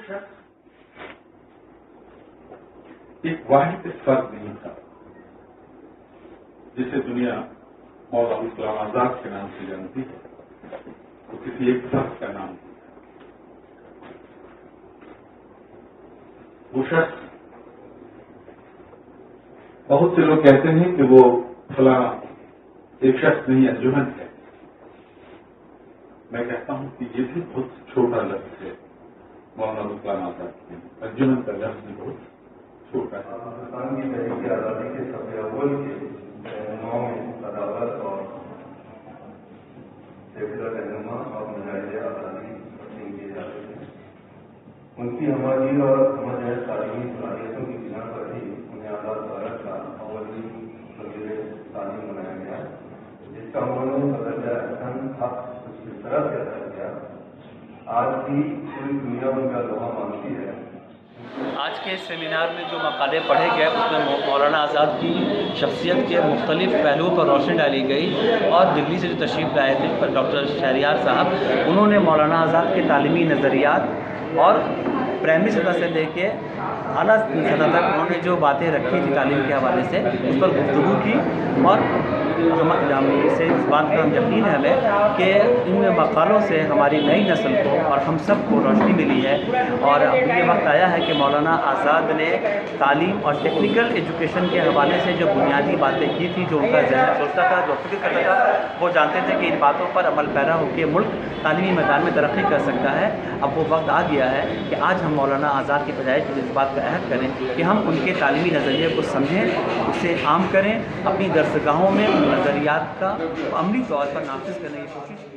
शख्स एक वाहिद फर्द नहीं था जिसे दुनिया मौलाना अबुल कलाम आजाद के नाम से जानती है, तो किसी एक शख्स का नाम वो शख्स। बहुत से लोग कहते हैं कि वो फलाना एक शख्स नहीं अंजुमन है। मैं कहता हूं कि ये भी बहुत छोटा लफ्ज है मौलाना अबुल कलाम आजाद के, अंजुमन का लफ्ज भी बहुत छोटा है। पाकिस्तान की तहरीक आज़ादी के सफ़े अव्वल के रहनुमाओं में अदालत और सेकुलर रहनुमा और मुजाहिद आज़ादी तस्लीम किए जाते थे। उनकी हमारी और हमजहर तालीमी सलाहियतों की बिना पर ही उन्हें आज़ाद भारत का अव्वली वज़ीर तालीम बनाया गया, जिसका उन्होंने बदरजा अहसन हक कुछ इस तरह से अदा किया। आज भी पूरी दुनिया उनका लोहा मानती है। आज के सेमिनार में जो मकाले पढ़े गए उसमें मौलाना आज़ाद की शख्सियत के मुख्तलिफ पहलुओं पर रोशनी डाली गई। और दिल्ली से जो तशरीफ़ लाए थे डॉक्टर शहरियार साहब, उन्होंने मौलाना आज़ाद के तालीमी नज़रियात और प्राइमरी सतह से लेके आला सतह तक उन्होंने जो बातें रखी थी तालीम के हवाले से, उस पर गुफ्तगू की। और से इस बात का यकीन है हमें कि इन मकालों से हमारी नई नस्ल को और हम सब को रोशनी मिली है। और अब ये वक्त आया है कि मौलाना आज़ाद ने तालीम और टेक्निकल एजुकेशन के हवाले से जो बुनियादी बातें की थी, जो उनका ज़हन सोचता था, जो फिक्र करता था, वो जानते थे कि इन बातों पर अमल पैरा होकर मुल्क तालीमी मैदान में तरक्की कर सकता है। अब वो वक्त आ गया है कि आज हम मौलाना आज़ाद की पैदाइश के इस बात का अहद करें कि हम उनके तालीमी नज़रिए को समझें, उसे आम करें, अपनी दरसगाहों में नज़रियात का अमली तौर पर नाफिज करने की कोशिश